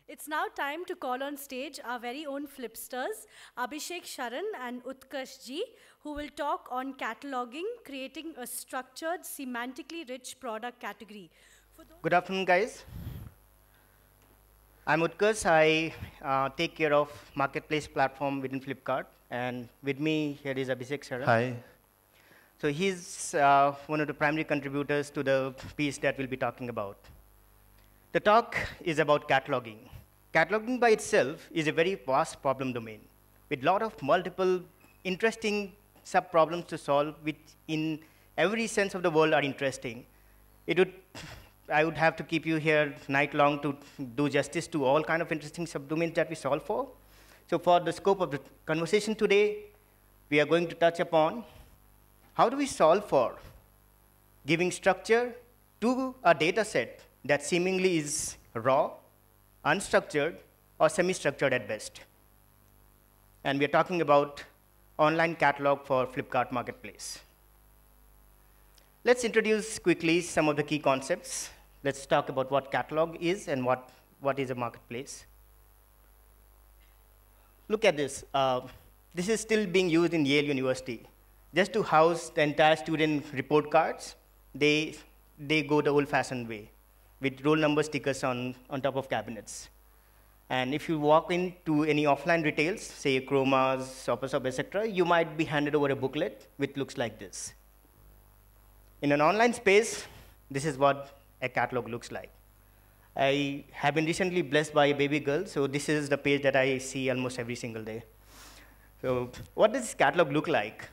It's now time to call on stage our very own Flipsters, Abhishek Sharan and Utkarsh G, who will talk on cataloging, creating a structured, semantically rich product category. Good afternoon, guys. I'm Utkarsh. I take care of marketplace platform within Flipkart. And with me here is Abhishek Sharan. Hi. So he's one of the primary contributors to the piece that we'll be talking about. The talk is about cataloging. Cataloging by itself is a very vast problem domain with a lot of multiple interesting sub-problems to solve, which in every sense of the world are interesting. I would have to keep you here night long to do justice to all kind of interesting subdomains that we solve for. So for the scope of the conversation today, we are going to touch upon how do we solve for giving structure to a data set that seemingly is raw, unstructured, or semi-structured at best. And we are talking about online catalog for Flipkart Marketplace. Let's introduce quickly some of the key concepts. Let's talk about what catalog is and what is a marketplace. Look at this. This is still being used in Yale University. Just to house the entire student report cards, they go the old-fashioned way, with roll number stickers on top of cabinets. And if you walk into any offline retails, say Chromas, Shopper Shop, etc., you might be handed over a booklet which looks like this. In an online space, this is what a catalog looks like. I have been recently blessed by a baby girl, so this is the page that I see almost every single day. So what does this catalog look like?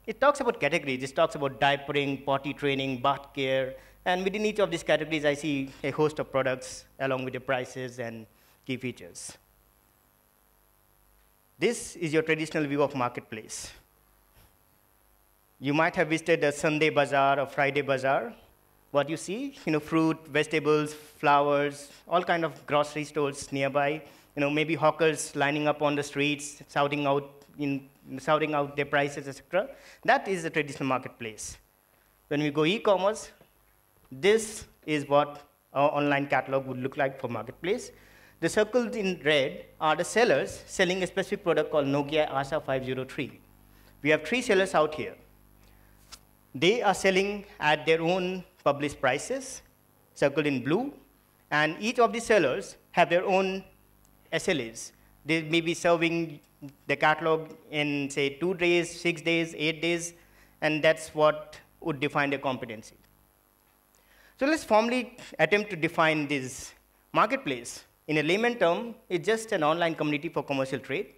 It talks about categories. It talks about diapering, potty training, bath care, and within each of these categories, I see a host of products along with the prices and key features. This is your traditional view of marketplace. You might have visited a Sunday bazaar or Friday bazaar. What you see, fruit, vegetables, flowers, all kind of grocery stores nearby. Maybe hawkers lining up on the streets, shouting out their prices, etc. That is the traditional marketplace. When we go e-commerce, this is what our online catalog would look like for marketplace. The circles in red are the sellers selling a specific product called Nokia Asha 503. We have 3 sellers out here. They are selling at their own published prices, circled in blue, and each of the sellers have their own SLAs. They may be serving the catalog in, say, 2 days, 6 days, 8 days, and that's what would define their competency. So let's formally attempt to define this marketplace. In a layman term, it's just an online community for commercial trade.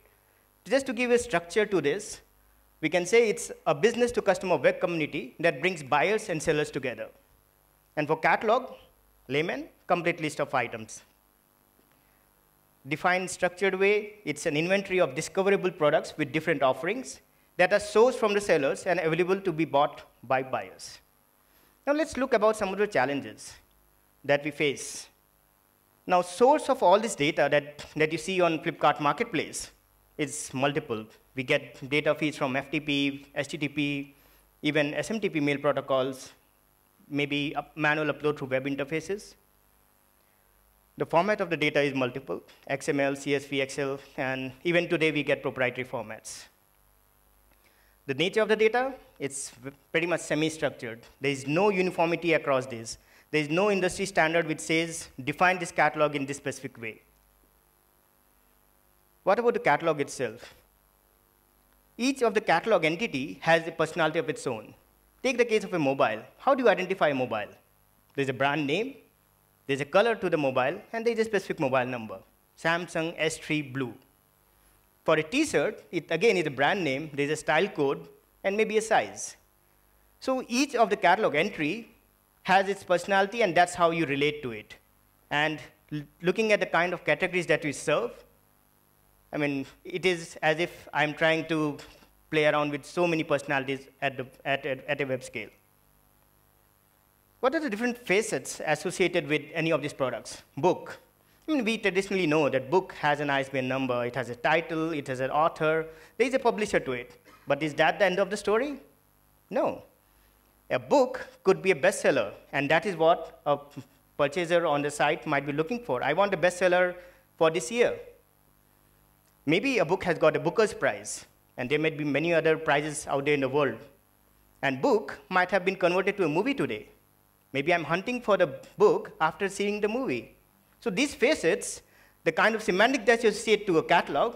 Just to give a structure to this, we can say it's a business-to-customer web community that brings buyers and sellers together. And for catalog, layman, complete list of items. Defined structured way, it's an inventory of discoverable products with different offerings that are sourced from the sellers and available to be bought by buyers. Now let's look about some of the challenges that we face. Now, source of all this data that you see on Flipkart Marketplace is multiple. We get data feeds from FTP, HTTP, even SMTP mail protocols, maybe a manual upload through web interfaces. The format of the data is multiple, XML, CSV, Excel, and even today we get proprietary formats. The nature of the data, it's pretty much semi-structured. There is no uniformity across this. There is no industry standard which says, define this catalog in this specific way. What about the catalog itself? Each of the catalog entity has a personality of its own. Take the case of a mobile. How do you identify a mobile? There's a brand name, there's a color to the mobile, and there's a specific mobile number, Samsung S3 Blue. For a t-shirt, it again is a brand name, there's a style code, and maybe a size. So each of the catalog entry has its personality, and that's how you relate to it. And looking at the kind of categories that we serve, I mean, it is as if I'm trying to play around with so many personalities at a web scale. What are the different facets associated with any of these products? Book. I mean, we traditionally know that book has an ISBN number, it has a title, it has an author, there is a publisher to it. But is that the end of the story? No. A book could be a bestseller, and that is what a purchaser on the site might be looking for. I want a bestseller for this year. Maybe a book has got a Booker's Prize, and there may be many other prizes out there in the world. And book might have been converted to a movie today. Maybe I'm hunting for the book after seeing the movie. So these facets, the kind of semantic that you associate to a catalog,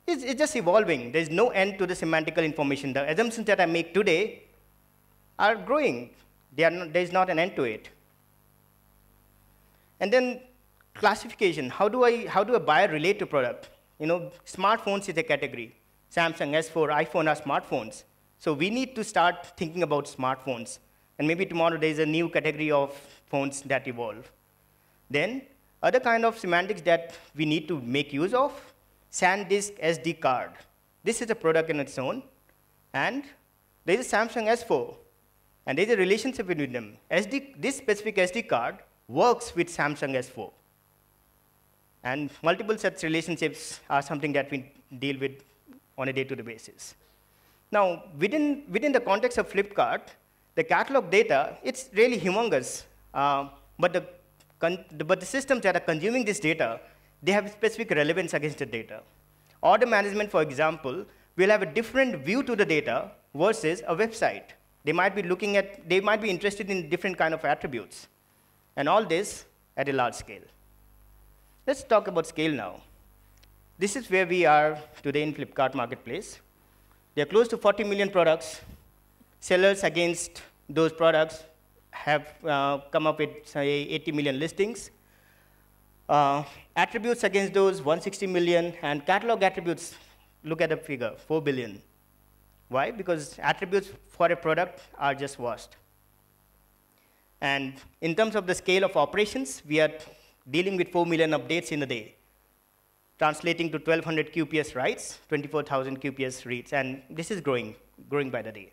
is just evolving. There's no end to the semantical information. The assumptions that I make today are growing. There's not an end to it. And then classification. How do a buyer relate to product? Smartphones is a category. Samsung, S4, iPhone are smartphones. So we need to start thinking about smartphones. And maybe tomorrow there's a new category of phones that evolve. Then other kind of semantics that we need to make use of, SanDisk SD card. This is a product in its own. And there's a Samsung S4. And there's a relationship between them. This specific SD card works with Samsung S4. And multiple such relationships are something that we deal with on a day-to-day basis. Now, within the context of Flipkart, the catalog data, it's really humongous. But the systems that are consuming this data, they have specific relevance against the data. Order management, for example, will have a different view to the data versus a website. They might be interested in different kind of attributes. And all this at a large scale. Let's talk about scale now. This is where we are today in Flipkart marketplace. There are close to 40 million products. Sellers against those products have come up with, say, 80 million listings. Attributes against those, 160 million. And catalog attributes, look at the figure, 4 billion. Why? Because attributes for a product are just vast. And in terms of the scale of operations, we are dealing with 4 million updates in a day, translating to 1,200 QPS writes, 24,000 QPS reads. And this is growing by the day.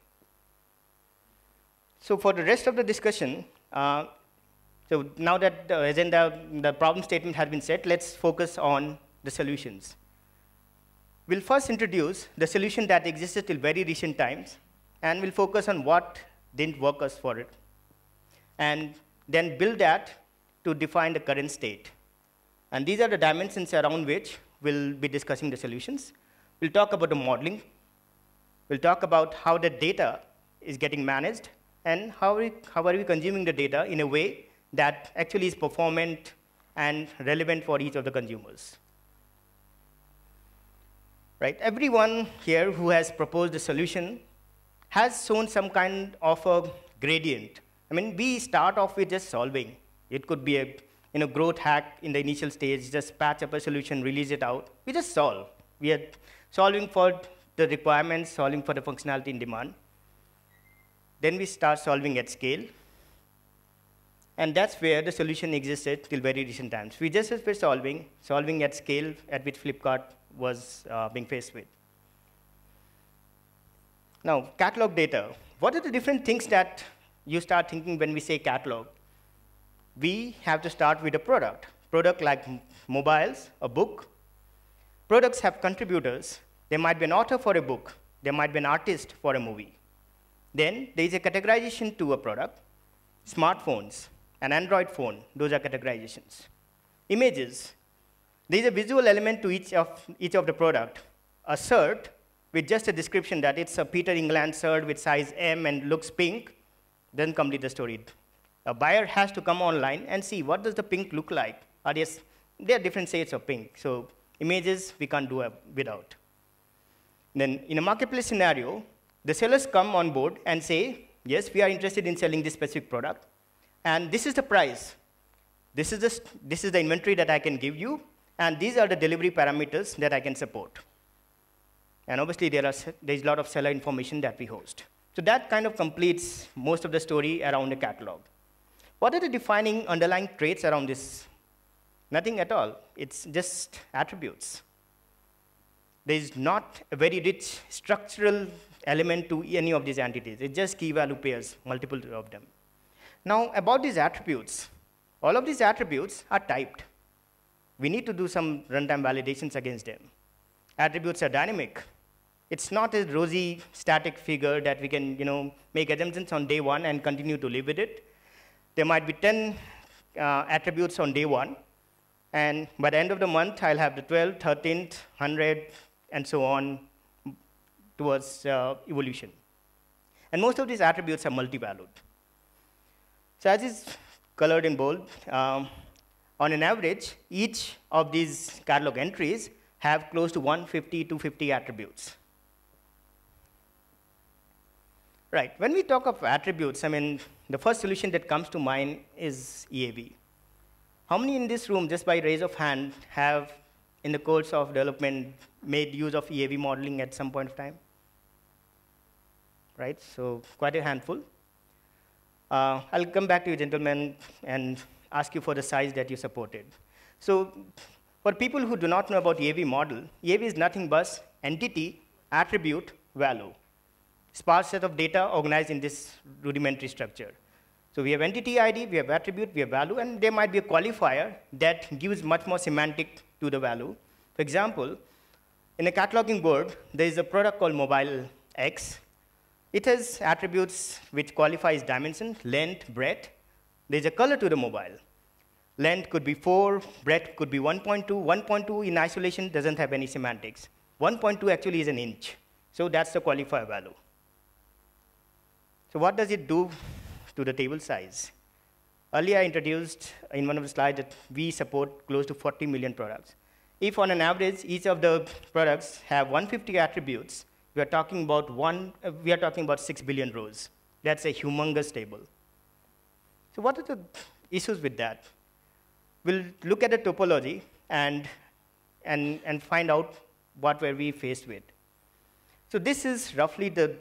So for the rest of the discussion, so now that the agenda, the problem statement has been set, let's focus on the solutions. We'll first introduce the solution that existed till very recent times, and we'll focus on what didn't work us for it, and then build that to define the current state. And these are the dimensions around which we'll be discussing the solutions. We'll talk about the modeling. We'll talk about how the data is getting managed, and how are we consuming the data in a way that actually is performant and relevant for each of the consumers. Right? Everyone here who has proposed a solution has shown some kind of a gradient. I mean, we start off with just solving. It could be a growth hack in the initial stage, just patch up a solution, release it out. We just solve. We are solving for the requirements, solving for the functionality in demand. Then we start solving at scale. And that's where the solution existed till very recent times. We just were solving at scale at which Flipkart was being faced with. Now, catalog data. What are the different things that you start thinking when we say catalog? We have to start with a product. Product like mobiles, a book. Products have contributors. There might be an author for a book. There might be an artist for a movie. Then there is a categorization to a product. Smartphones, an Android phone, those are categorizations. Images. There is a visual element to each of the product. A shirt with just a description that it's a Peter England shirt with size M and looks pink, doesn't complete the story. A buyer has to come online and see what does the pink look like. There are different shades of pink. So images we can't do without. Then in a marketplace scenario, the sellers come on board and say, yes, we are interested in selling this specific product. And this is the price. This is the inventory that I can give you. And these are the delivery parameters that I can support. And obviously, there's a lot of seller information that we host. So that kind of completes most of the story around the catalog. What are the defining underlying traits around this? Nothing at all. It's just attributes. There is not a very rich structural element to any of these entities. It's just key-value pairs, multiple of them. Now, about these attributes, all of these attributes are typed. We need to do some runtime validations against them. Attributes are dynamic. It's not a rosy, static figure that we can make assumptions on day one and continue to live with it. There might be 10 attributes on day 1. And by the end of the month, I'll have the 12th, 13th, 100, and so on towards evolution. And most of these attributes are multi-valued. So as is colored in bold, on an average, each of these catalog entries have close to 150 to 50 attributes. Right, when we talk of attributes, I mean, the first solution that comes to mind is EAV. How many in this room, just by raise of hand, have, in the course of development, made use of EAV modeling at some point of time? Right, so quite a handful. I'll come back to you, gentlemen, and ask you for the size that you supported. So for people who do not know about EAV model, EAV is nothing but entity, attribute, value. Sparse set of data organized in this rudimentary structure. So we have entity ID, we have attribute, we have value, and there might be a qualifier that gives much more semantic to the value. For example, in a cataloging board, there is a product called Mobile X. It has attributes which qualifies dimension, length, breadth. There's a color to the mobile. Length could be 4, breadth could be 1.2. 1.2 in isolation doesn't have any semantics. 1.2 actually is an inch. So that's the qualifier value. So what does it do to the table size? Earlier I introduced in one of the slides that we support close to 40 million products. If on an average, each of the products have 150 attributes, we are talking about 6 billion rows. That's a humongous table. So what are the issues with that? We'll look at the topology and find out what were we faced with. So this is roughly the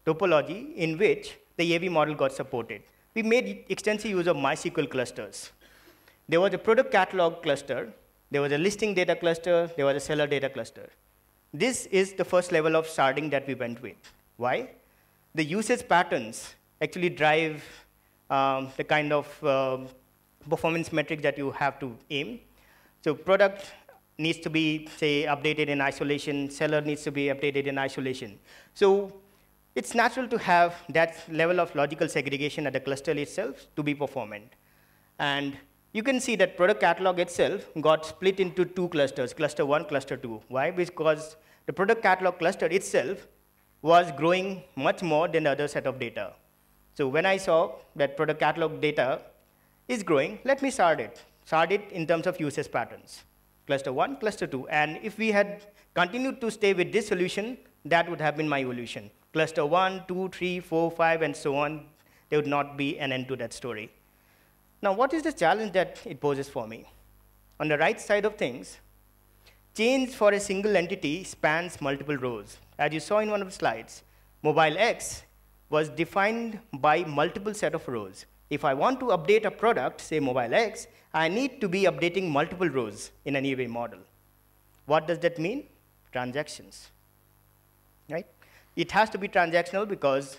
topology in which the EAV model got supported. We made extensive use of MySQL clusters. There was a product catalog cluster, there was a listing data cluster, there was a seller data cluster. This is the first level of sharding that we went with. Why? The usage patterns actually drive the kind of performance metrics that you have to aim. So product needs to be, say, updated in isolation. Seller needs to be updated in isolation. So it's natural to have that level of logical segregation at the cluster itself to be performant. And you can see that product catalog itself got split into 2 clusters, cluster 1, cluster 2. Why? Because the product catalog cluster itself was growing much more than the other set of data. So when I saw that product catalog data is growing, let me sort it. Sort it in terms of usage patterns. Cluster 1, cluster 2. And if we had continued to stay with this solution, that would have been my evolution. Cluster 1, 2, 3, 4, 5, and so on. There would not be an end to that story. Now, what is the challenge that it poses for me? On the right side of things, change for a single entity spans multiple rows. As you saw in one of the slides, Mobile X was defined by multiple set of rows. If I want to update a product, say Mobile X, I need to be updating multiple rows in an EAV model. What does that mean? Transactions, right? It has to be transactional because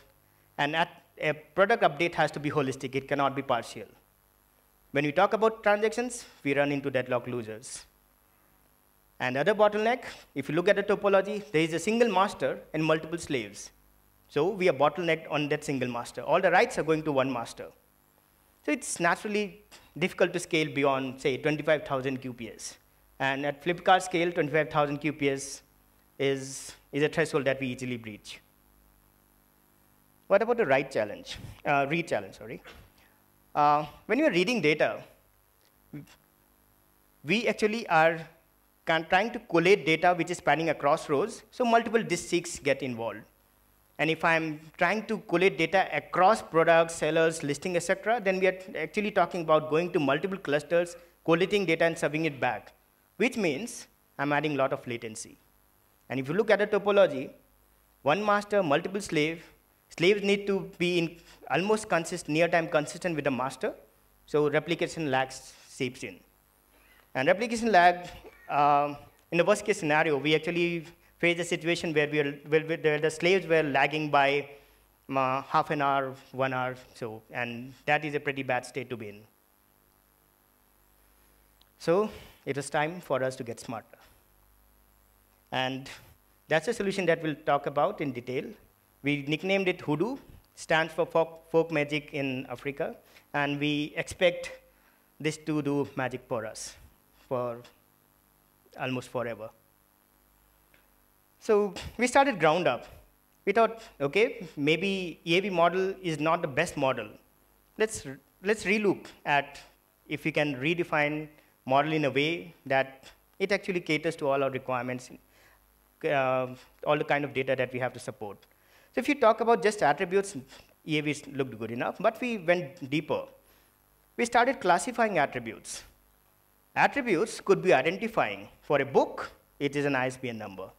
a product update has to be holistic. It cannot be partial. When we talk about transactions, we run into deadlock losers. And other bottleneck, if you look at the topology, there is a single master and multiple slaves. So we are bottlenecked on that single master. All the writes are going to one master. So it's naturally difficult to scale beyond, say, 25,000 QPS. And at Flipkart scale, 25,000 QPS is a threshold that we easily breach. What about the read challenge? When you're reading data, we actually are trying to collate data which is spanning across rows, so multiple districts get involved. And if I'm trying to collate data across products, sellers, listing, etc., then we are actually talking about going to multiple clusters, collating data and serving it back, which means I'm adding a lot of latency. And if you look at the topology, one master, multiple slaves need to be in almost near-time consistent with the master, so replication lag seeps in. And replication lag, in the worst-case scenario, we actually face a situation where the slaves were lagging by half an hour, 1 hour, and that is a pretty bad state to be in. So it was time for us to get smarter. And that's a solution that we'll talk about in detail. We nicknamed it Hoodoo, stands for folk magic in Africa, and we expect these two do magic for us for almost forever. So we started ground up. We thought, okay, maybe EAV model is not the best model. Let's relook at if we can redefine model in a way that it actually caters to all our requirements, all the kind of data that we have to support. So if you talk about just attributes, EAVs looked good enough, but we went deeper. We started classifying attributes. Attributes could be identifying. For a book, it is an ISBN number.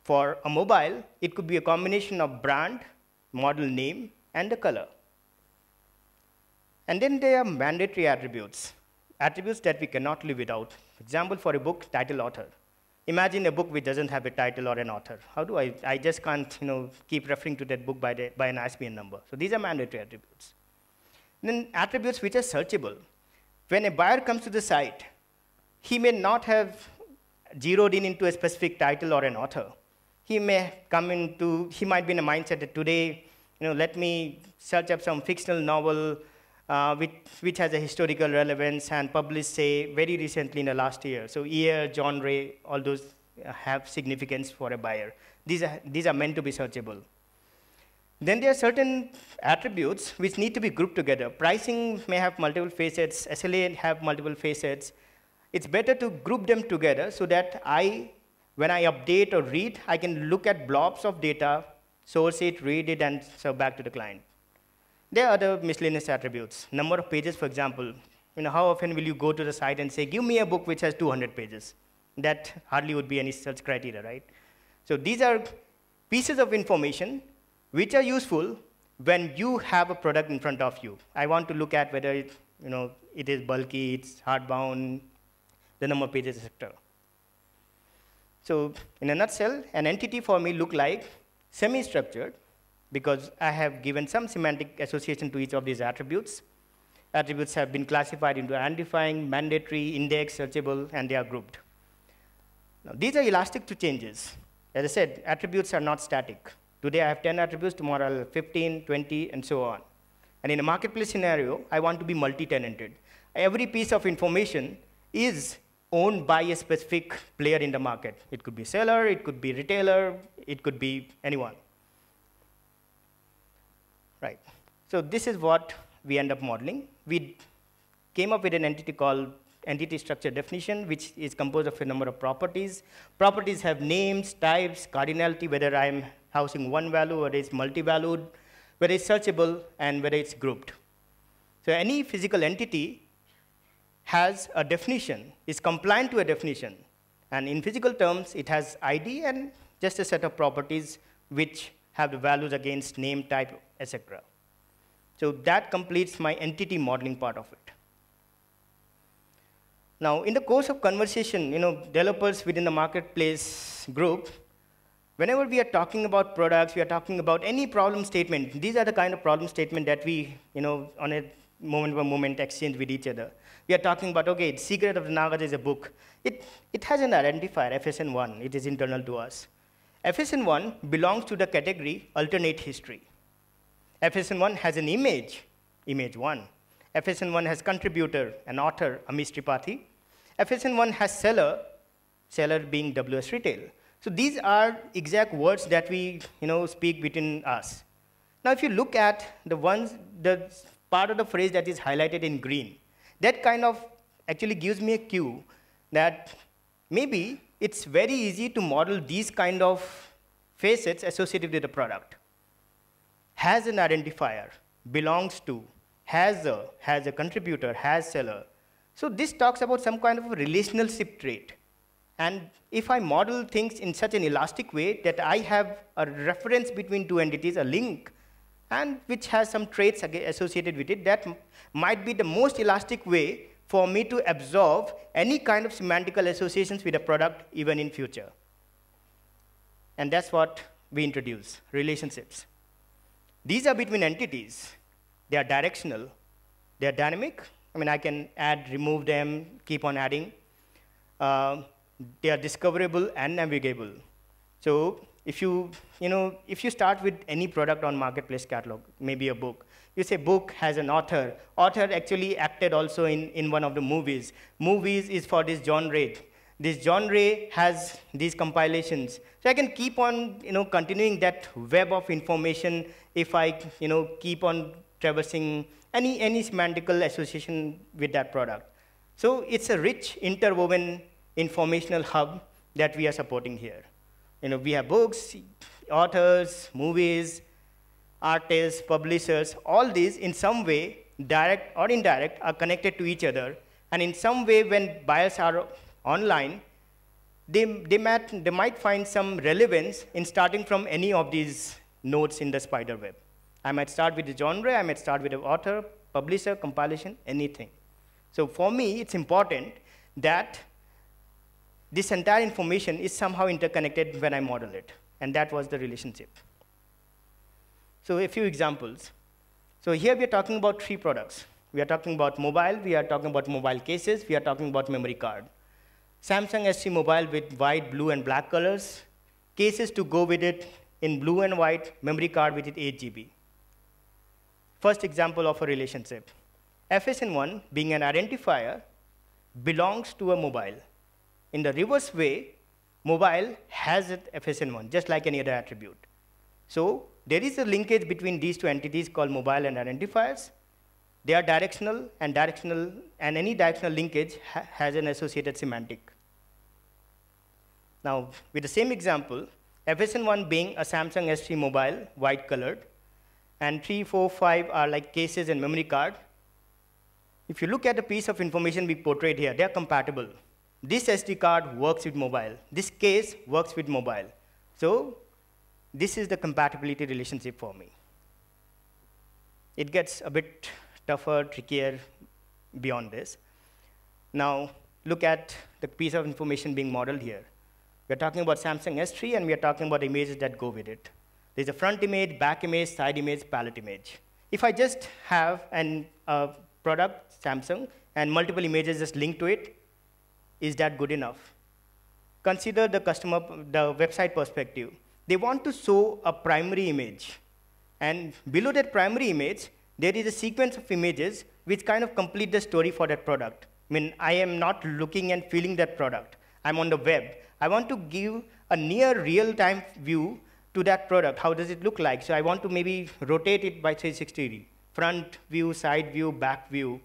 For a mobile, it could be a combination of brand, model name, and the color. And then there are mandatory attributes, attributes that we cannot live without. For example, for a book, title, author. Imagine a book which doesn't have a title or an author. How do I just can't keep referring to that book by an ISBN number. So these are mandatory attributes. And then attributes which are searchable. When a buyer comes to the site, he may not have zeroed in into a specific title or an author. He may he might be in a mindset that today, let me search up some fictional novel which has a historical relevance and published, say, very recently in the last year. So year, genre, all those have significance for a buyer. These are meant to be searchable. Then there are certain attributes which need to be grouped together. Pricing may have multiple facets, SLA have multiple facets. It's better to group them together so that when I update or read, I can look at blobs of data, source it, read it, and serve back to the client. There are other miscellaneous attributes. Number of pages, for example. How often will you go to the site and say, give me a book which has 200 pages? That hardly would be any search criteria, right? So these are pieces of information which are useful when you have a product in front of you. I want to look at whether it is bulky, it's hardbound, the number of pages, etc. So in a nutshell, an entity for me look like semi-structured, because I have given some semantic association to each of these attributes. Attributes have been classified into identifying, mandatory, index, searchable, and they are grouped. Now, these are elastic to changes. As I said, attributes are not static. Today I have 10 attributes, tomorrow I'll have 15, 20, and so on. And in a marketplace scenario, I want to be multi-tenanted. Every piece of information is owned by a specific player in the market. It could be seller, it could be retailer, it could be anyone. Right. So this is what we end up modeling. We came up with an entity called entity structure definition, which is composed of a number of properties. Properties have names, types, cardinality, whether I'm housing one value, whether it's multi-valued, whether it's searchable, and whether it's grouped. So any physical entity has a definition, is compliant to a definition. And in physical terms, it has ID and just a set of properties which have the values against name, type, etc. So that completes my entity modeling part of it. Now, in the course of conversation, developers within the marketplace group, whenever we are talking about products, we are talking about any problem statement, these are the kind of problem statement that we, on a moment-by-moment exchange with each other. We are talking about, okay, the Secret of the Nagas is a book. It has an identifier, FSN1. It is internal to us. FSN1 belongs to the category alternate history. FSN1 has an image, image 1. FSN1 has contributor, an author, Amish Tripathi. FSN1 has seller, seller being WS Retail. So these are exact words that we speak between us. Now if you look at the part of the phrase that is highlighted in green, that kind of actually gives me a cue that maybe it's very easy to model these kind of facets associated with the product. Has an identifier, belongs to, has a contributor, has seller. So this talks about some kind of a relationship trait. And if I model things in such an elastic way that I have a reference between two entities, a link, and which has some traits associated with it, that might be the most elastic way for me to absorb any kind of semantical associations with a product even in future. And that's what we introduce, relationships. These are between entities. They are directional. They are dynamic. I can add, remove them, keep on adding. They are discoverable and navigable. So if you start with any product on marketplace catalog, maybe a book, You say book has an author. Author actually acted also in one of the movies. Movies is for this genre. This genre has these compilations. So I can keep on continuing that web of information if I keep on traversing any semantical association with that product. So it's a rich interwoven informational hub that we are supporting here. We have books, authors, movies, artists, publishers, all these in some way, direct or indirect, are connected to each other. And in some way, when buyers are online, they might find some relevance in starting from any of these nodes in the spider web. I might start with the genre, I might start with the author, publisher, compilation, anything. So for me, it's important that this entire information is somehow interconnected when I model it. And that was the relationship. So a few examples. So here we are talking about 3 products. We are talking about mobile, we are talking about mobile cases, we are talking about memory card. Samsung S3 mobile with white, blue, and black colors. Cases to go with it in blue and white, memory card with it 8 GB. First example of a relationship. FSN1, being an identifier, belongs to a mobile. In the reverse way, mobile has an FSN1, just like any other attribute. So there is a linkage between these 2 entities called mobile and identifiers. They are directional, and any directional linkage has an associated semantic. Now, with the same example, FSN1 being a Samsung S3 mobile, white colored, and 3, 4, 5 are like cases and memory card. If you look at the piece of information we portrayed here, they are compatible. This SD card works with mobile. This case works with mobile. So this is the compatibility relationship for me. It gets a bit tougher, trickier beyond this. Now, look at the piece of information being modeled here. We're talking about Samsung S3, and we are talking about images that go with it. There's a front image, back image, side image, palette image. If I just have a product, Samsung, and multiple images just linked to it, is that good enough? Consider the customer, the website perspective. They want to show a primary image. And below that primary image, there is a sequence of images which kind of complete the story for that product. I mean, I am not looking and feeling that product. I'm on the web. I want to give a near real-time view to that product. How does it look like? So I want to maybe rotate it by 360 degrees. Front view, side view, back view,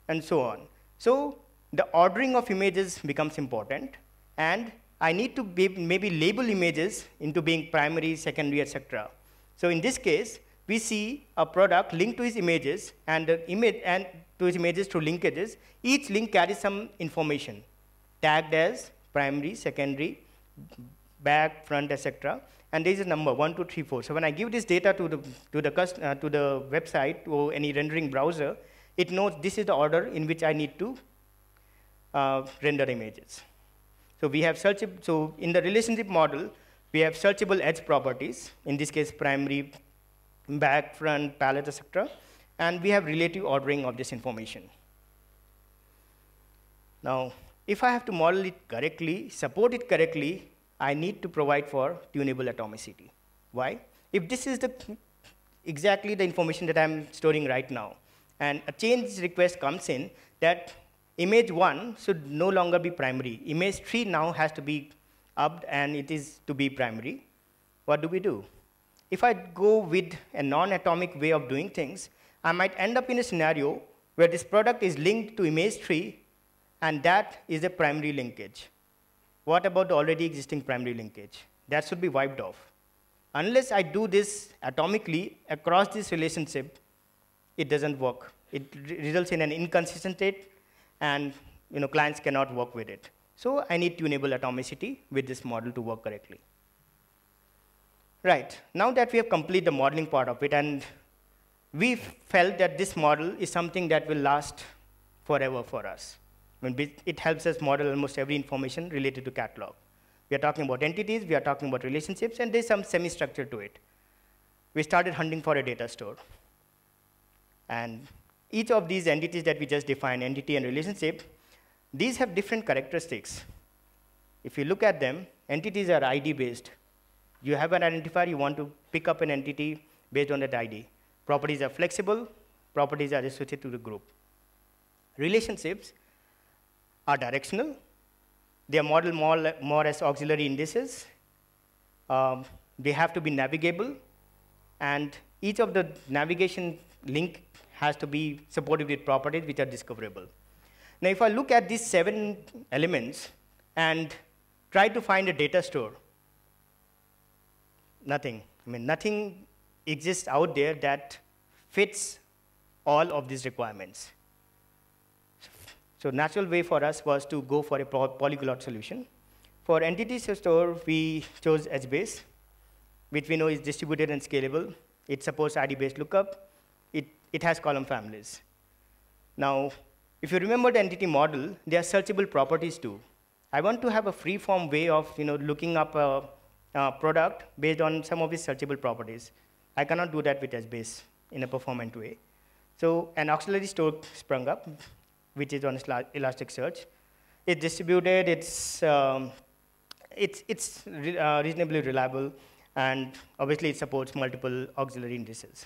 and so on. So the ordering of images becomes important. And I need to maybe label images into being primary, secondary, etc. So in this case, we see a product linked to his images, and the image and to his images through linkages. Each link carries some information, tagged as primary, secondary, back, front, etc. And there is a number 1, 2, 3, 4. So when I give this data to the website or any rendering browser, it knows this is the order in which I need to render images. So we have so in the relationship model, we have searchable edge properties. In this case, primary, back, front, palette, etc. And we have relative ordering of this information. Now, if I have to model it correctly, support it correctly, I need to provide for tunable atomicity. Why? If this is exactly the information that I'm storing right now, and a change request comes in that image 1 should no longer be primary. Image 3 now has to be upped, and it is to be primary. What do? If I go with a non-atomic way of doing things, I might end up in a scenario where this product is linked to image 3, and that is a primary linkage. What about the already existing primary linkage? That should be wiped off. Unless I do this atomically across this relationship, it doesn't work. It results in an inconsistent state, and clients cannot work with it. So I need tunable atomicity with this model to work correctly. Right, now that we have completed the modeling part of it, and we felt that this model is something that will last forever for us. It helps us model almost every information related to catalog. We are talking about entities, we are talking about relationships, and there's some semi-structure to it. We started hunting for a data store. And each of these entities that we just defined, entity and relationship, these have different characteristics. If you look at them, entities are ID-based. You have an identifier, you want to pick up an entity based on that ID. Properties are flexible. Properties are associated to the group. Relationships are directional. They are modeled more as auxiliary indices. They have to be navigable. And each of the navigation link has to be supported with properties which are discoverable. Now, if I look at these 7 elements and try to find a data store, nothing. I mean, nothing exists out there that fits all of these requirements. So natural way for us was to go for a polyglot solution. For entity store, we chose HBase, which we know is distributed and scalable. It supports ID-based lookup. It has column families. Now, if you remember the entity model, there are searchable properties too. I want to have a free-form way of looking up a product based on some of its searchable properties. I cannot do that with HBase in a performant way. So an auxiliary store sprung up, which is on Elasticsearch. It's distributed. It's reasonably reliable, and obviously it supports multiple auxiliary indices.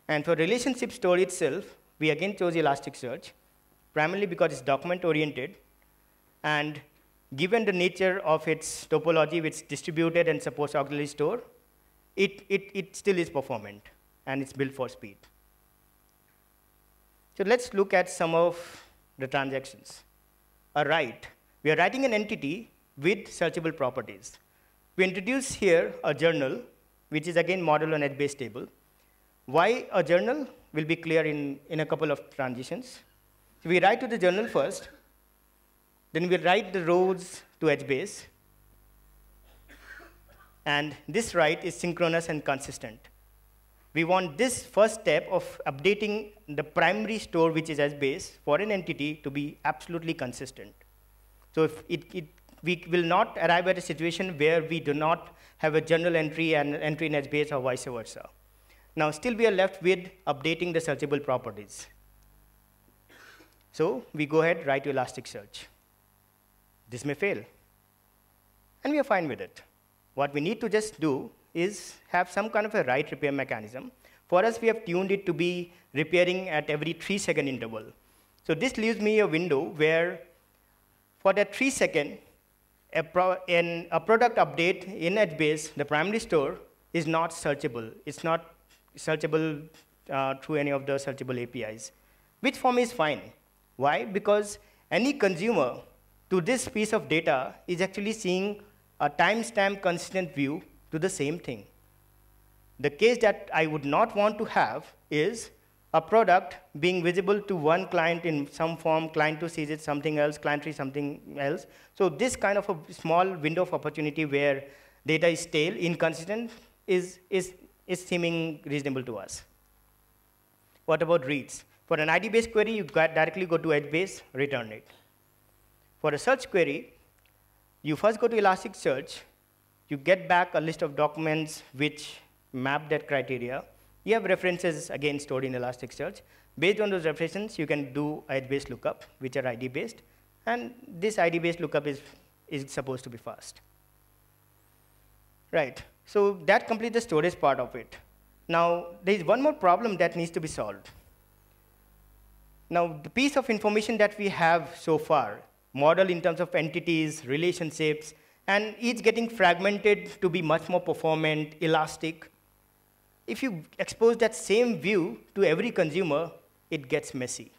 And for relationship store itself, we again chose Elasticsearch, primarily because it's document-oriented, and given the nature of its topology, which is distributed and supports auxiliary store, it still is performant, and it's built for speed. So let's look at some of the transactions. A write. We are writing an entity with searchable properties. We introduce here a journal, which is again modeled on HBase table. Why a journal will be clear in a couple of transitions. So we write to the journal first, then we write the rows to HBase, and this write is synchronous and consistent. We want this first step of updating the primary store, which is HBase, for an entity to be absolutely consistent. So if we will not arrive at a situation where we do not have a journal entry and entry in HBase or vice versa. Now, still we are left with updating the searchable properties. So we go ahead, write to Elasticsearch. This may fail, and we are fine with it. What we need to just do is have some kind of a write repair mechanism. For us, we have tuned it to be repairing at every 3-second interval. So this leaves me a window where, for that 3 second, a product update in HBase, the primary store, is not searchable. It's not searchable through any of the searchable APIs, which for me is fine. Why? Because any consumer to this piece of data is actually seeing a timestamp consistent view to the same thing. The case that I would not want to have is a product being visible to one client in some form, client 2 sees it something else, client 3 something else. So this kind of a small window of opportunity where data is stale, inconsistent, is seeming reasonable to us. What about reads? For an ID-based query, you directly go to HBase, return it. For a search query, you first go to Elasticsearch. You get back a list of documents which map that criteria. You have references, again, stored in Elasticsearch. Based on those references, you can do ID-based lookup, which are ID-based. And this ID-based lookup is supposed to be fast. Right. So that completes the storage part of it. Now, there is one more problem that needs to be solved. Now, the piece of information that we have so far, model in terms of entities, relationships, and each getting fragmented to be much more performant, elastic. If you expose that same view to every consumer, it gets messy.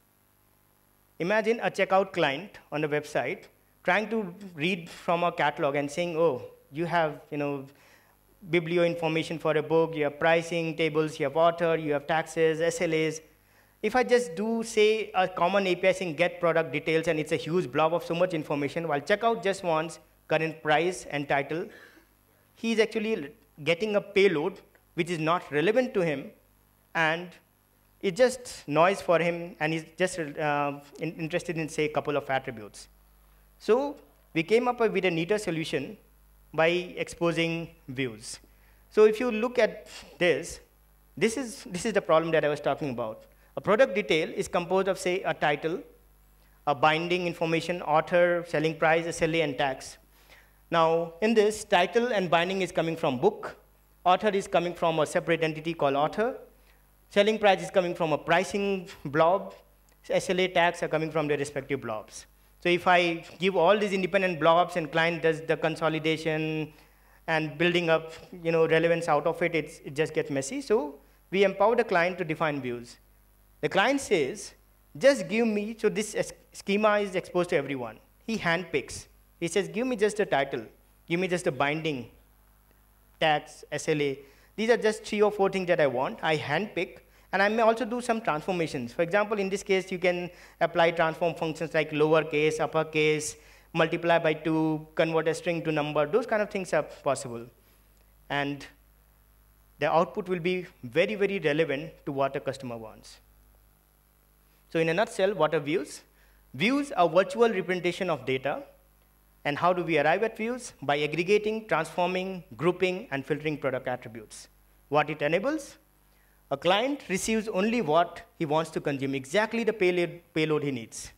Imagine a checkout client on the website trying to read from a catalog and saying, oh, you have biblio information for a book, you have pricing tables, you have author, you have taxes, SLAs. If I just do, say, a common API saying get product details, and it's a huge blob of so much information, while checkout just wants current price and title, he's actually getting a payload which is not relevant to him, and it's just noise for him, and he's just interested in, say, a couple of attributes. So we came up with a neater solution by exposing views. So if you look at this is the problem that I was talking about. A product detail is composed of, say, a title, a binding information, author, selling price, SLA, and tax. Now, in this, title and binding is coming from book. Author is coming from a separate entity called author. Selling price is coming from a pricing blob. SLA tags are coming from their respective blobs. So if I give all these independent blobs and client does the consolidation and building up relevance out of it, it just gets messy. So we empower the client to define views. The client says, just give me, so this schema is exposed to everyone. He handpicks. He says, give me just a title. Give me just a binding, tags, SLA. These are just 3 or 4 things that I want. I handpick. And I may also do some transformations. For example, in this case, you can apply transform functions like lowercase, uppercase, multiply by 2, convert a string to number. Those kind of things are possible. And the output will be very, very relevant to what a customer wants. So in a nutshell, what are views? Views are virtual representation of data. And how do we arrive at views? By aggregating, transforming, grouping, and filtering product attributes. What it enables? A client receives only what he wants to consume, exactly the payload he needs.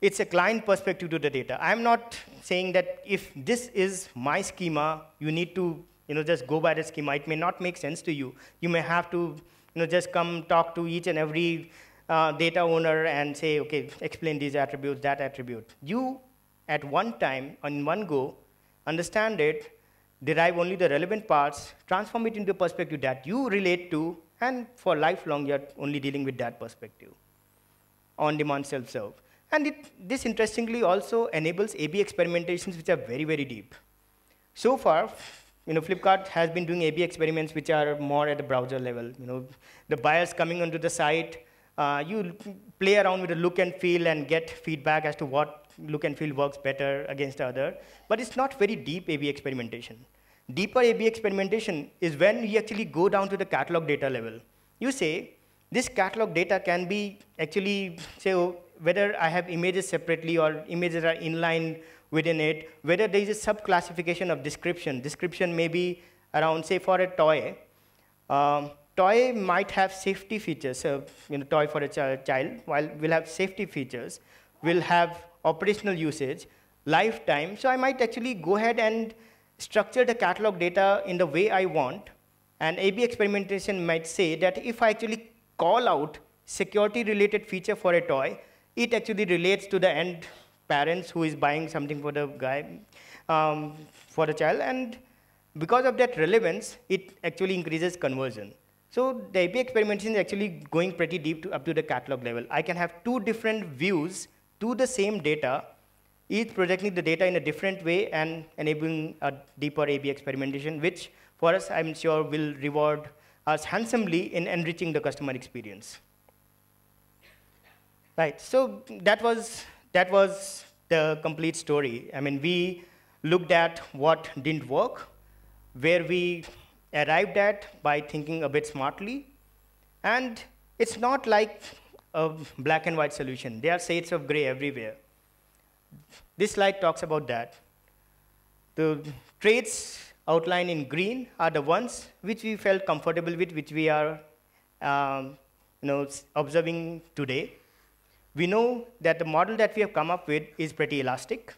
It's a client perspective to the data. I'm not saying that if this is my schema, you need to just go by the schema. It may not make sense to you. You may have to just come talk to each and every data owner and say, OK, explain these attributes, that attribute. You, at one time, on one go, understand it, derive only the relevant parts, transform it into a perspective that you relate to, and for lifelong, you're only dealing with that perspective. On-demand self-serve. And this, interestingly, also enables A/B experimentations, which are very, very deep. So far, Flipkart has been doing A/B experiments which are more at the browser level. The buyers coming onto the site, you play around with the look and feel and get feedback as to what look and feel works better against the other. But it's not very deep A/B experimentation. Deeper A/B experimentation is when you actually go down to the catalog data level. You say, this catalog data can be actually, say, whether I have images separately or images are inline within it, whether there is a sub-classification of description. Description may be around, say, for a toy. Toy might have safety features. So, toy for a child, while will have safety features, will have operational usage, lifetime. So I might actually go ahead and structure the catalog data in the way I want. And A/B experimentation might say that if I actually call out security-related feature for a toy, it actually relates to the end parents who is buying something for the guy, for the child. And because of that relevance, it actually increases conversion. So the A/B experimentation is actually going pretty deep up to the catalog level. I can have 2 different views to the same data, each projecting the data in a different way and enabling a deeper A/B experimentation, which for us, I'm sure, will reward us handsomely in enriching the customer experience. Right, so that was the complete story. I mean, we looked at what didn't work, where we arrived at by thinking a bit smartly. And it's not like a black and white solution. There are shades of gray everywhere. This slide talks about that. The traits outlined in green are the ones which we felt comfortable with, which we are observing today. We know that the model that we have come up with is pretty elastic.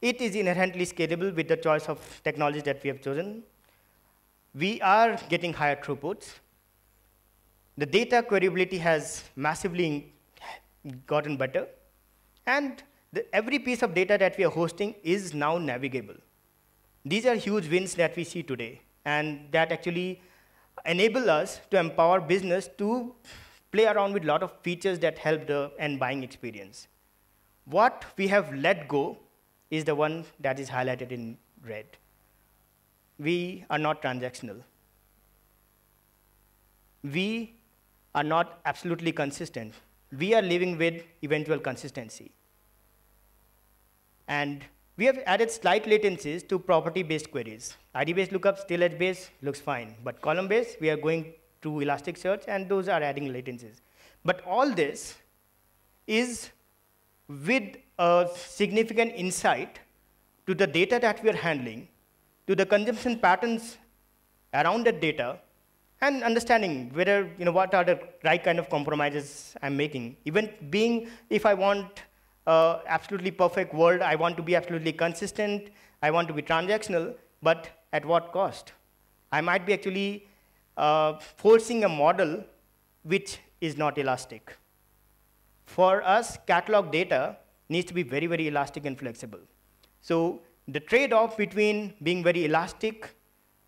It is inherently scalable with the choice of technologies that we have chosen. We are getting higher throughputs. The data queryability has massively gotten better. And every piece of data that we are hosting is now navigable. These are huge wins that we see today, and that actually enable us to empower business to play around with a lot of features that help the end buying experience. What we have let go is the one that is highlighted in red. We are not transactional. We are not absolutely consistent. We are living with eventual consistency. And we have added slight latencies to property-based queries. ID-based lookup, still edge-based, looks fine. But column-based, we are going to Elasticsearch, and those are adding latencies. But all this is with a significant insight to the data that we are handling, to the consumption patterns around that data, and understanding whether, what are the right kind of compromises I'm making. Even being, if I want absolutely perfect world, I want to be absolutely consistent, I want to be transactional, but at what cost? I might be actually forcing a model which is not elastic. For us, catalog data needs to be very, very elastic and flexible. So the trade-off between being very elastic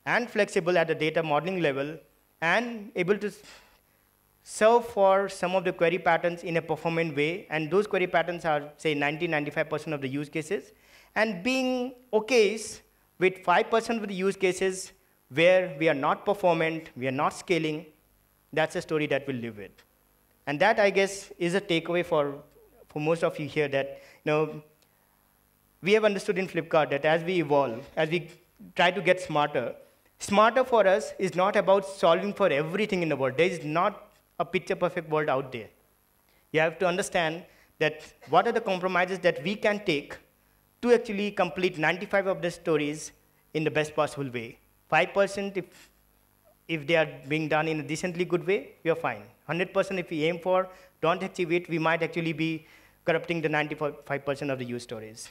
and flexible at the data modeling level and able to serve for some of the query patterns in a performant way, and those query patterns are, say, 90–95% of the use cases, and being okay with 5% of the use cases where we are not performant, we are not scaling. That's a story that we'll live with. And that, I guess, is a takeaway for most of you here, that we have understood in Flipkart that as we evolve, as we try to get smarter, smarter for us is not about solving for everything in the world. There is not a picture-perfect world out there. You have to understand that what are the compromises that we can take to actually complete 95 of the stories in the best possible way. 5%, if they are being done in a decently good way, we are fine. 100% if we aim for, don't achieve it, we might actually be corrupting the 95% of the use stories.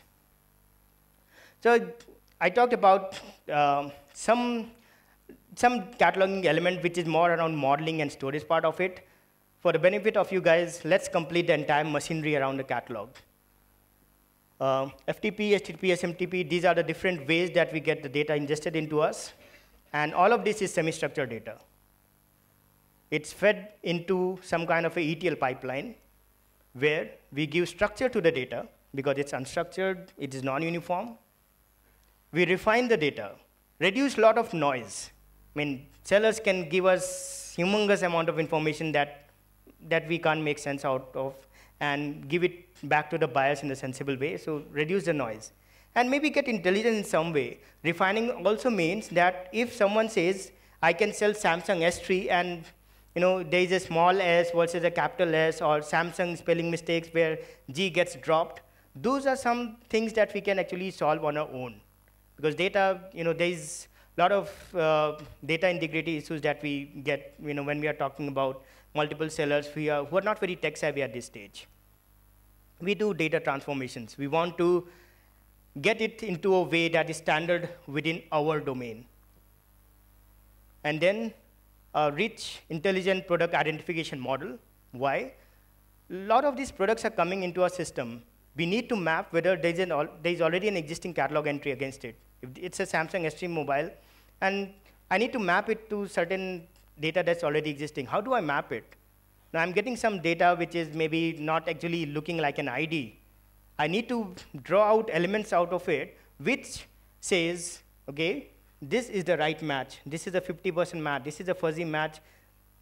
So I talked about some cataloging element which is more around modeling and storage part of it. For the benefit of you guys, let's complete the entire machinery around the catalog. FTP, HTTP, SMTP, these are the different ways that we get the data ingested into us. And all of this is semi-structured data. It's fed into some kind of a ETL pipeline where we give structure to the data because it's unstructured, it is non-uniform. We refine the data, reduce a lot of noise. I mean, sellers can give us humongous amount of information that we can't make sense out of and give it back to the buyers in a sensible way, so reduce the noise. And maybe get intelligent in some way. Refining also means that if someone says, I can sell Samsung S3 and there is a small s versus a capital S, or Samsung spelling mistakes where G gets dropped, those are some things that we can actually solve on our own. Because data, there is a lot of data integrity issues that we get when we are talking about multiple sellers who are not very tech savvy at this stage. We do data transformations. We want to get it into a way that is standard within our domain. And then a rich, intelligent product identification model. Why? A lot of these products are coming into our system. We need to map whether there is already an existing catalog entry against it. If it's a Samsung S3 mobile, and I need to map it to certain data that's already existing. How do I map it? Now, I'm getting some data which is maybe not actually looking like an ID. I need to draw out elements out of it which says, okay, this is the right match. This is a 50% match. This is a fuzzy match,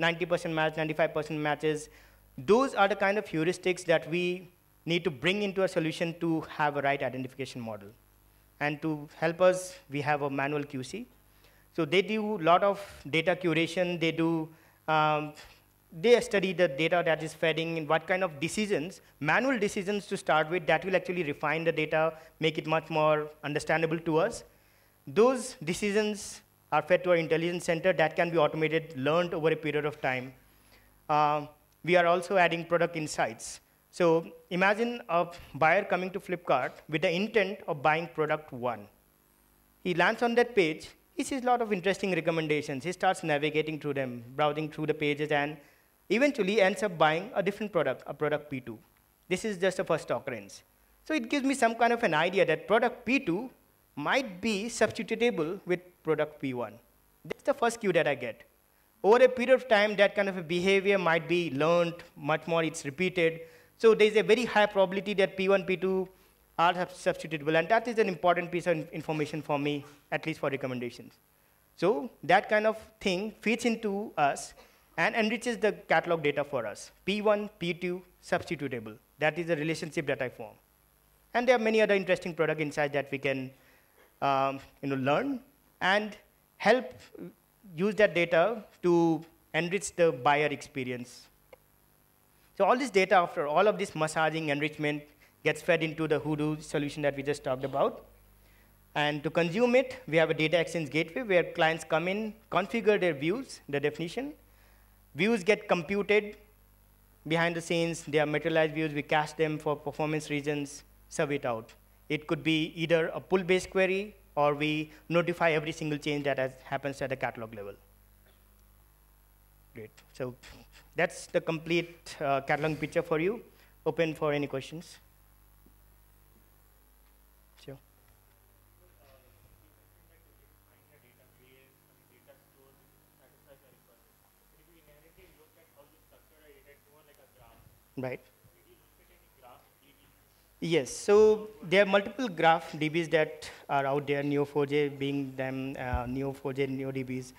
90% match, 95% matches. Those are the kind of heuristics that we need to bring into a solution to have a right identification model. And to help us, we have a manual QC. So they do a lot of data curation. They do, they study the data that is feeding and what kind of decisions, manual decisions to start with, that will actually refine the data, make it much more understandable to us. Those decisions are fed to our intelligence center that can be automated, learned over a period of time. We are also adding product insights. So imagine a buyer coming to Flipkart with the intent of buying product 1. He lands on that page. He sees a lot of interesting recommendations. He starts navigating through them, browsing through the pages, and eventually ends up buying a different product, a product P2. This is just a first occurrence. So it gives me some kind of an idea that product P2 might be substitutable with product P1. That's the first cue that I get. Over a period of time, that kind of a behavior might be learned, much more it's repeated. So there's a very high probability that P1, P2 are substitutable, and that is an important piece of information for me, at least for recommendations. So that kind of thing feeds into us and enriches the catalog data for us. P1, P2, substitutable. That is the relationship that I form. And there are many other interesting product insights that we can learn and help use that data to enrich the buyer experience. So all this data, after all of this massaging, enrichment, gets fed into the Hoodoo solution that we just talked about. And to consume it, we have a data exchange gateway where clients come in, configure their views, the definition. Views get computed behind the scenes. They are materialized views. We cache them for performance reasons, serve it out. It could be either a pull-based query, or we notify every single change that happens at the catalog level. Great. So that's the complete catalog picture for you. Open for any questions. Sure. Right. Yes, so there are multiple graph DBs that are out there, Neo4j being them, Neo4j, NeoDBs.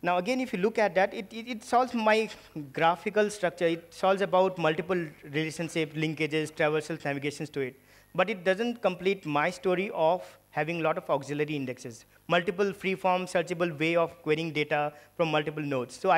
Now again, if you look at that, it solves my graphical structure. It solves about multiple relationship, linkages, traversals, navigations to it. But it doesn't complete my story of having a lot of auxiliary indexes, multiple free-form, searchable way of querying data from multiple nodes. So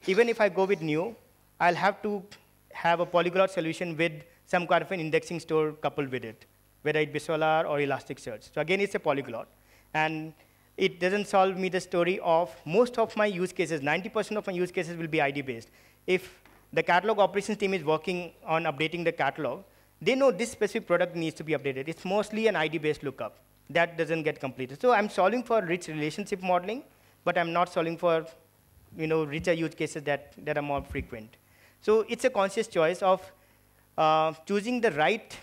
even if I go with Neo, I'll have to have a polyglot solution with some kind of an indexing store coupled with it, whether it be Solar or Elasticsearch. So again, it's a polyglot. And it doesn't solve me the story of most of my use cases. 90% of my use cases will be ID-based. If the catalog operations team is working on updating the catalog, they know this specific product needs to be updated. It's mostly an ID-based lookup. That doesn't get completed. So I'm solving for rich relationship modeling, but I'm not solving for richer use cases that are more frequent. So it's a conscious choice of choosing the right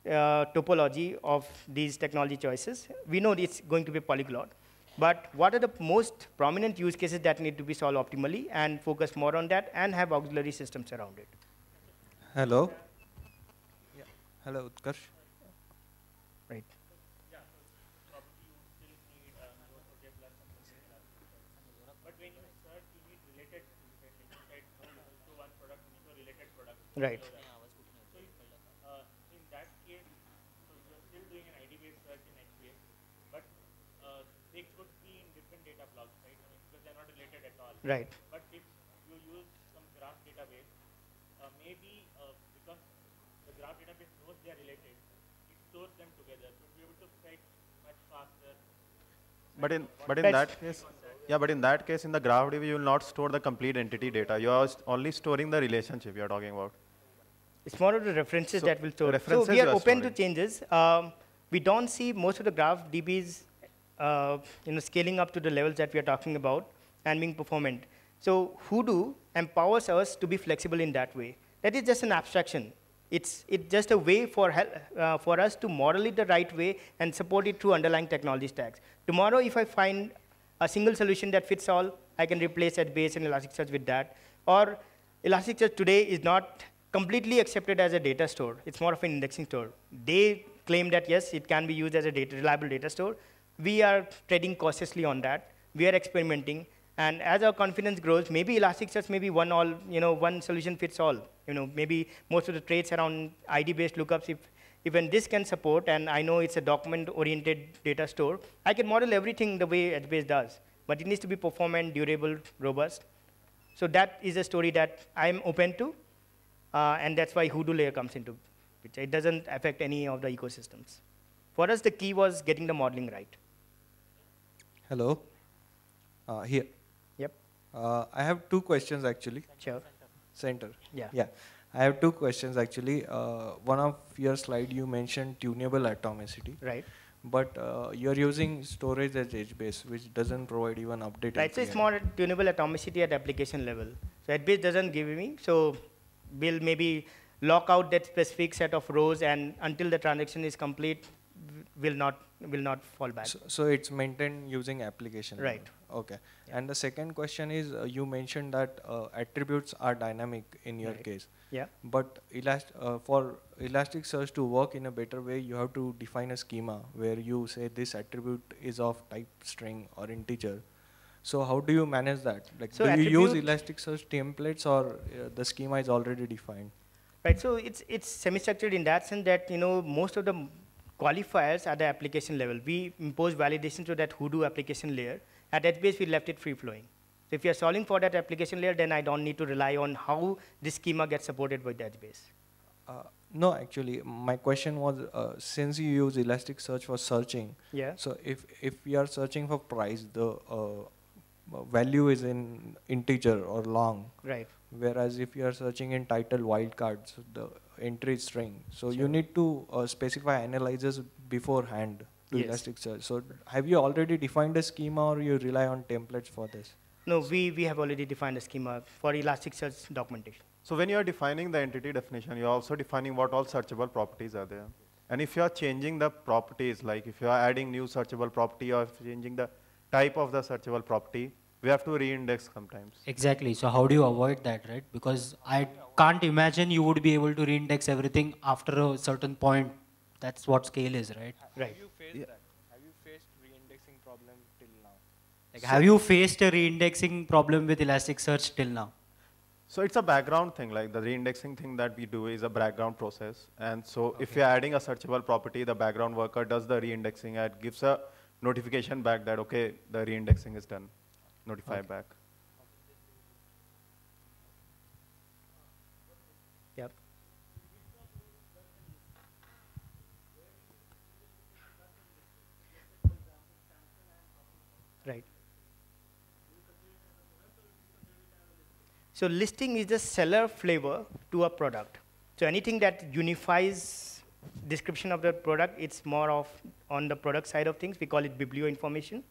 topology of these technology choices. We know it's going to be polyglot. But what are the most prominent use cases that need to be solved optimally and focus more on that and have auxiliary systems around it? Hello. Yeah. Hello, Utkarsh. Right. Right. In that case, so you're still doing an ID-based search in HBase, but they could be in different data blocks, right? I mean, because they're not related at all. Right. But if you use some graph database, maybe because the graph database knows they're related, it stores them together. So you'll be able to fetch much faster. But in that case, yeah, but in that case, in the graph DB, you will not store the complete entity data. You are only storing the relationship you are talking about. It's more of the references that will store. References so we are open storing. to changes. We don't see most of the graph DBs scaling up to the levels that we are talking about and being performant. So Hoodoo empowers us to be flexible in that way. That is just an abstraction. It's just a way for us to model it the right way and support it through underlying technology stacks. Tomorrow, if I find a single solution that fits all, I can replace HBase and Elasticsearch with that. Or Elasticsearch today is not completely accepted as a data store. It's more of an indexing store. They claim that, yes, it can be used as a reliable data store. We are treading cautiously on that. We are experimenting. And as our confidence grows, maybe Elasticsearch may be one solution fits all. Maybe most of the traits around ID-based lookups, even this can support, and I know it's a document-oriented data store, I can model everything the way HBase does. But it needs to be performant, durable, robust. So that is a story that I'm open to, and that's why Hoodoo layer comes into picture. It doesn't affect any of the ecosystems. For us, the key was getting the modeling right. Hello. Here. Yep. I have two questions actually. Sure. Center. Yeah. Yeah. I have two questions actually. One of your slide you mentioned tunable atomicity. Right. But you're using storage as HBase, which doesn't provide even update. Right, so it's more tunable atomicity at application level. So HBase doesn't give me, so we'll maybe lock out that specific set of rows, and until the transaction is complete, will not fall back. So it's maintained using application. Right. Okay. Yeah. And the second question is, you mentioned that attributes are dynamic in your Right. case. Yeah. But for Elasticsearch to work in a better way, you have to define a schema where you say this attribute is of type string or integer. So how do you manage that? Like, So do you use Elasticsearch templates, or the schema is already defined? Right, so it's semi-structured in that sense that most of the qualifiers at the application level. We impose validation to that Hoodoo application layer. At HBase, we left it free-flowing. So if you're solving for that application layer, then I don't need to rely on how this schema gets supported with the HBase. No, actually, my question was, since you use Elasticsearch for searching, Yeah. so if you are searching for price, the value is in integer or long. Right. Whereas if you are searching in title wildcards, the entry is string. So Sure. you need to specify analyzers beforehand to Yes. Elasticsearch. So have you already defined a schema, or you rely on templates for this? No, we have already defined a schema for Elasticsearch documentation. So when you are defining the entity definition, you are also defining what all searchable properties are there. And if you are changing the properties, like if you are adding new searchable property or changing the type of the searchable property, we have to reindex sometimes. Exactly. So how do you avoid that, right? Because I can't imagine you would be able to reindex everything after a certain point. That's what scale is, right? Right. Have you faced that? Have you faced reindexing problem till now? Like, have you faced a reindexing problem with Elasticsearch till now? So it's a background thing, like the reindexing thing that we do is a background process. And so if you're adding a searchable property, the background worker does the reindexing and gives a notification back that, okay, the reindexing is done. Notify back. Yep. Right. So listing is the seller flavor to a product. So anything that unifies description of the product, it's more of on the product side of things. We call it biblio information.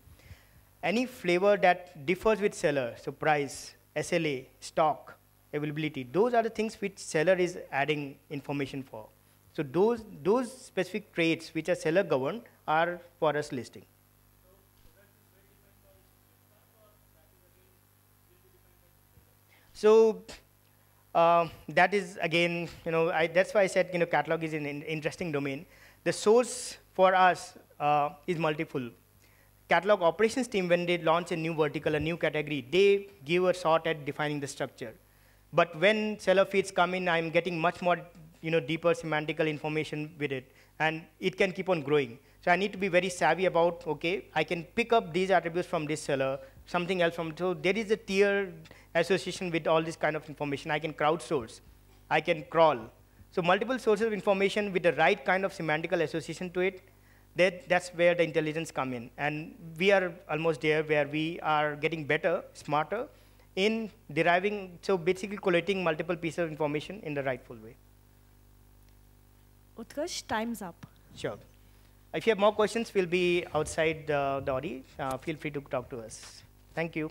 Any flavor that differs with seller, so price, SLA, stock, availability, those are the things which seller is adding information for. So those specific traits which are seller governed are for us listing. So that is again, that's why I said, catalog is an interesting domain. The source for us is multiple. Catalog operations team, when they launch a new vertical, a new category, they give a shot at defining the structure. But when seller feeds come in, I'm getting much more, deeper semantical information with it, and it can keep on growing. So I need to be very savvy about, okay, I can pick up these attributes from this seller, something else from, so there is a tier association with all this kind of information. I can crowdsource, I can crawl. So multiple sources of information with the right kind of semantical association to it, that's where the intelligence come in. And we are almost there where we are getting better, smarter in deriving, so basically collating multiple pieces of information in the rightful way. Utkarsh, time's up. Sure. If you have more questions, we'll be outside the audience. Feel free to talk to us. Thank you.